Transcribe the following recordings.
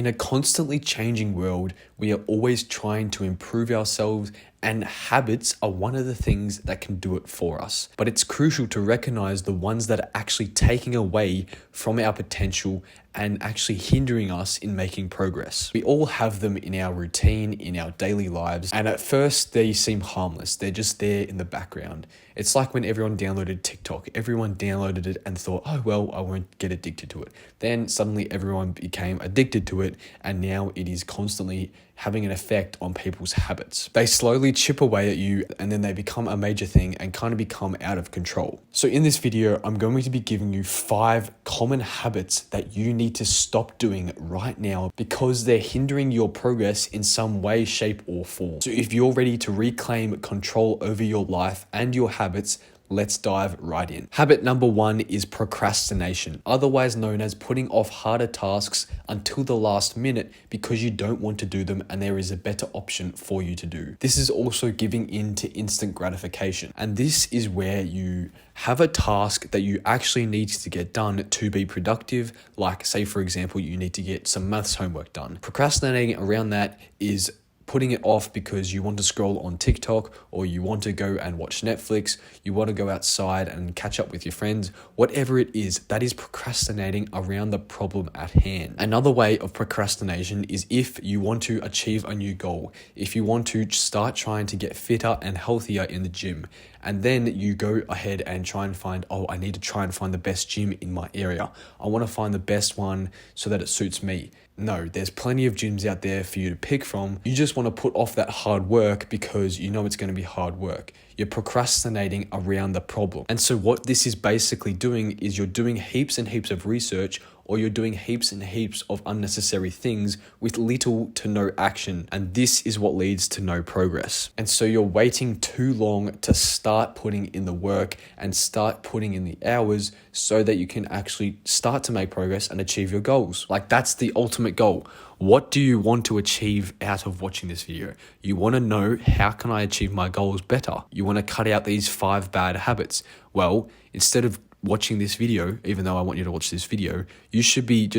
In a constantly changing world, we are always trying to improve ourselves, and habits are one of the things that can do it for us. But it's crucial to recognize the ones that are actually taking away from our potential and actually hindering us in making progress. We all have them in our routine, in our daily lives, and at first they seem harmless. They're just there in the background. It's like when everyone downloaded TikTok. Everyone downloaded it and thought, oh, well, I won't get addicted to it. Then suddenly everyone became addicted to it, and now it is constantly having an effect on people's habits. They slowly chip away at you, and then they become a major thing and kind of become out of control. So in this video, I'm going to be giving you 5 common habits that you need to stop doing right now because they're hindering your progress in some way, shape, or form. So if you're ready to reclaim control over your life and your habits, let's dive right in. Habit number 1 is procrastination, otherwise known as putting off harder tasks until the last minute because you don't want to do them and there is a better option for you to do. This is also giving in to instant gratification. And this is where you have a task that you actually need to get done to be productive. Like, say, for example, you need to get some maths homework done. Procrastinating around that is putting it off because you want to scroll on TikTok, or you want to go and watch Netflix, you want to go outside and catch up with your friends, whatever it is, that is procrastinating around the problem at hand. Another way of procrastination is if you want to achieve a new goal, if you want to start trying to get fitter and healthier in the gym, and then you go ahead and try and find, oh, I need to try and find the best gym in my area. I want to find the best one so that it suits me. No, there's plenty of gyms out there for you to pick from. You just want to put off that hard work because you know it's going to be hard work. You're procrastinating around the problem. And so what this is basically doing is you're doing heaps and heaps of research, or you're doing heaps and heaps of unnecessary things with little to no action. And this is what leads to no progress. And so you're waiting too long to start putting in the work and start putting in the hours so that you can actually start to make progress and achieve your goals. Like, that's the ultimate goal. What do you want to achieve out of watching this video? You want to know, how can I achieve my goals better? You want to cut out these 5 bad habits. Well, instead of watching this video, even though I want you to watch this video, you should be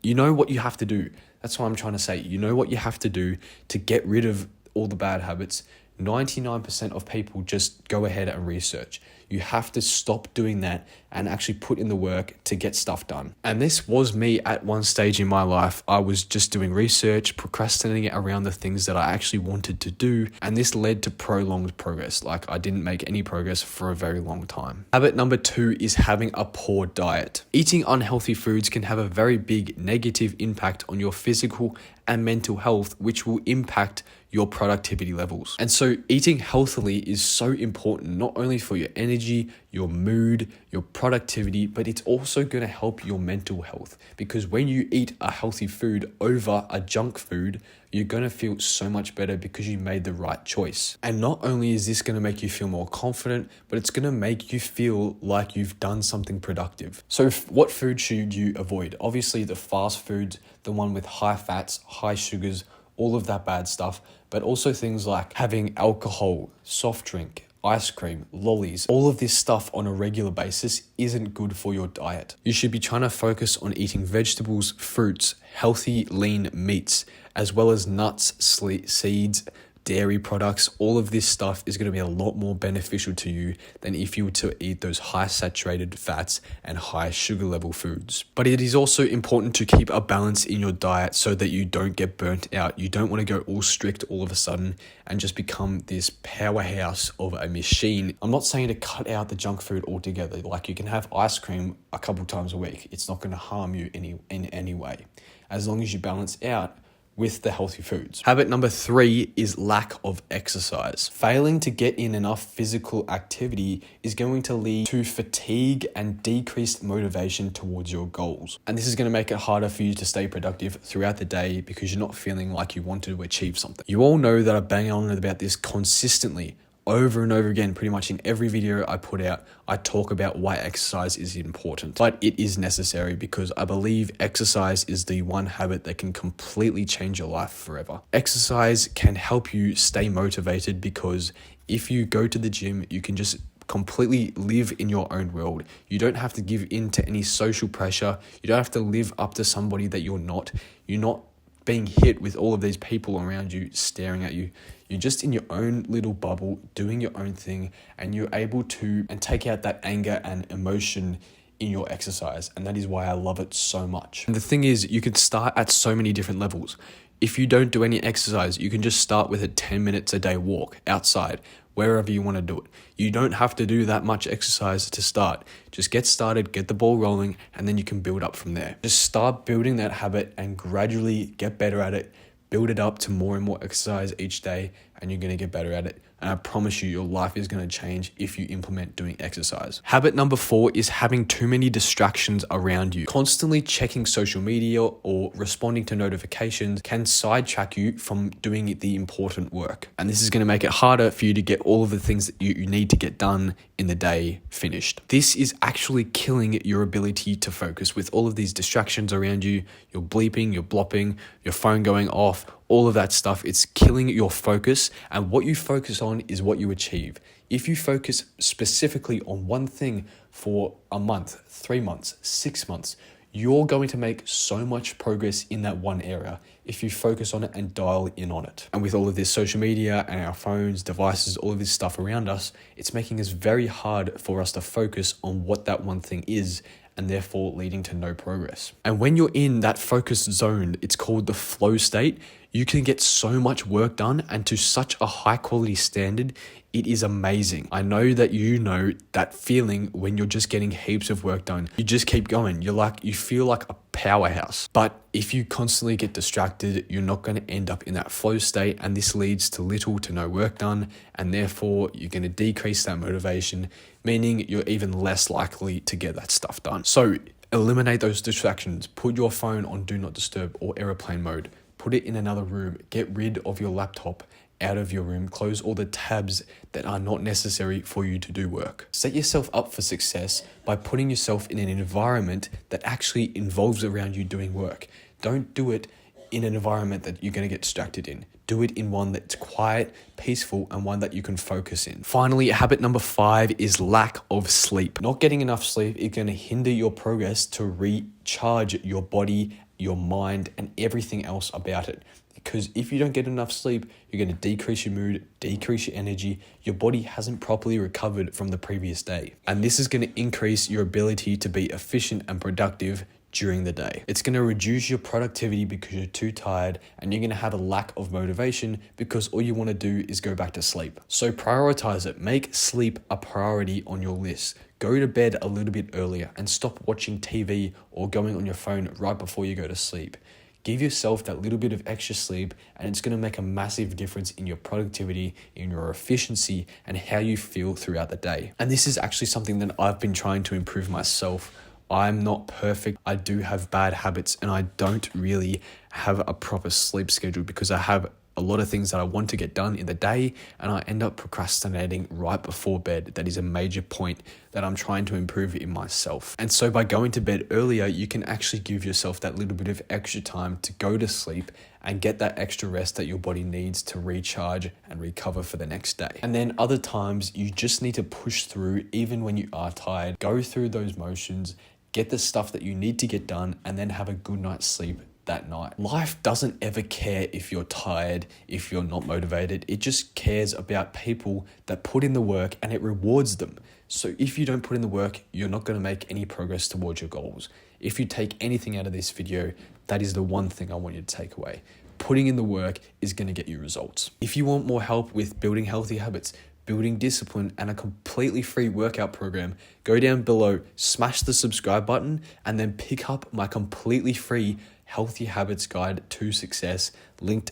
you know what you have to do. That's what I'm trying to say. You know what you have to do to get rid of all the bad habits. 99% of people just go ahead and research. You have to stop doing that and actually put in the work to get stuff done. And this was me at one stage in my life. I was just doing research, procrastinating around the things that I actually wanted to do. And this led to prolonged progress. Like, I didn't make any progress for a very long time. Habit number 2 is having a poor diet. Eating unhealthy foods can have a very big negative impact on your physical and mental health, which will impact your productivity levels. And so eating healthily is so important, not only for your energy, your mood, your productivity, but it's also going to help your mental health. Because when you eat a healthy food over a junk food, you're going to feel so much better because you made the right choice. And not only is this going to make you feel more confident, but it's going to make you feel like you've done something productive. So what food should you avoid? Obviously the fast foods, the one with high fats, high sugars, all of that bad stuff, but also things like having alcohol, soft drink, ice cream, lollies, all of this stuff on a regular basis isn't good for your diet. You should be trying to focus on eating vegetables, fruits, healthy, lean meats, as well as nuts, seeds, dairy products. All of this stuff is going to be a lot more beneficial to you than if you were to eat those high saturated fats and high sugar level foods. But it is also important to keep a balance in your diet so that you don't get burnt out. You don't want to go all strict all of a sudden and just become this powerhouse of a machine. I'm not saying to cut out the junk food altogether. Like, you can have ice cream a couple times a week. It's not going to harm you in any way, as long as you balance out with the healthy foods. Habit number 3 is lack of exercise. Failing to get in enough physical activity is going to lead to fatigue and decreased motivation towards your goals. And this is going to make it harder for you to stay productive throughout the day because you're not feeling like you want to achieve something. You all know that I bang on about this consistently. Over and over again, pretty much in every video I put out, I talk about why exercise is important. But it is necessary because I believe exercise is the one habit that can completely change your life forever. Exercise can help you stay motivated because if you go to the gym, you can just completely live in your own world. You don't have to give in to any social pressure. You don't have to live up to somebody that you're not. You're not being hit with all of these people around you staring at you. You're just in your own little bubble, doing your own thing, and you're able to take out that anger and emotion in your exercise. And that is why I love it so much. And the thing is, you can start at so many different levels. If you don't do any exercise, you can just start with a 10 minutes a day walk outside, wherever you want to do it. You don't have to do that much exercise to start. Just get started, get the ball rolling, and then you can build up from there. Just start building that habit and gradually get better at it. Build it up to more and more exercise each day, and you're going to get better at it. And I promise you, your life is going to change if you implement doing exercise. Habit number 4 is having too many distractions around you. Constantly checking social media or responding to notifications can sidetrack you from doing the important work. And this is going to make it harder for you to get all of the things that you need to get done in the day finished. This is actually killing your ability to focus with all of these distractions around you. You're bleeping, you're blopping, your phone going off, all of that stuff. It's killing your focus, and what you focus on is what you achieve. If you focus specifically on one thing for a month, 3 months, 6 months, you're going to make so much progress in that one area if you focus on it and dial in on it. And with all of this social media and our phones, devices, all of this stuff around us, it's making it very hard for us to focus on what that one thing is, and therefore leading to no progress. And when you're in that focused zone, it's called the flow state, you can get so much work done and to such a high quality standard. It is amazing. I know that you know that feeling when you're just getting heaps of work done. You just keep going. You feel like a powerhouse. But if you constantly get distracted, you're not going to end up in that flow state, and this leads to little to no work done, and therefore you're going to decrease that motivation, meaning you're even less likely to get that stuff done. So eliminate those distractions. Put your phone on do not disturb or airplane mode. Put it in another room. Get rid of your laptop out of your room. Close all the tabs that are not necessary for you to do work. Set yourself up for success by putting yourself in an environment that actually involves around you doing work. Don't do it in an environment that you're going to get distracted in. Do it in one that's quiet, peaceful, and one that you can focus in. Finally, habit number 5 is lack of sleep. Not getting enough sleep is going to hinder your progress to recharge your body, your mind, and everything else about it. Because if you don't get enough sleep, you're going to decrease your mood, decrease your energy. Your body hasn't properly recovered from the previous day. And this is going to increase your ability to be efficient and productive during the day. It's going to reduce your productivity because you're too tired, and you're going to have a lack of motivation because all you want to do is go back to sleep. So prioritize it. Make sleep a priority on your list. Go to bed a little bit earlier and stop watching TV or going on your phone right before you go to sleep. Give yourself that little bit of extra sleep, and it's going to make a massive difference in your productivity, in your efficiency, and how you feel throughout the day. And this is actually something that I've been trying to improve myself. I'm not perfect. I do have bad habits, and I don't really have a proper sleep schedule because I have a lot of things that I want to get done in the day, and I end up procrastinating right before bed. That is a major point that I'm trying to improve in myself. And so by going to bed earlier, you can actually give yourself that little bit of extra time to go to sleep and get that extra rest that your body needs to recharge and recover for the next day. And then other times you just need to push through even when you are tired. Go through those motions, get the stuff that you need to get done, and then have a good night's sleep that night. Life doesn't ever care if you're tired, if you're not motivated. It just cares about people that put in the work, and it rewards them. So if you don't put in the work, you're not going to make any progress towards your goals. If you take anything out of this video, that is the one thing I want you to take away. Putting in the work is going to get you results. If you want more help with building healthy habits, building discipline, and a completely free workout program, go down below, smash the subscribe button, and then pick up my completely free Healthy Habits Guide to Success,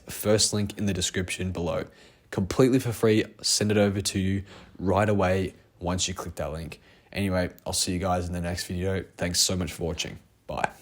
first link in the description below. Completely for free. Send it over to you right away once you click that link. Anyway, I'll see you guys in the next video. Thanks so much for watching. Bye.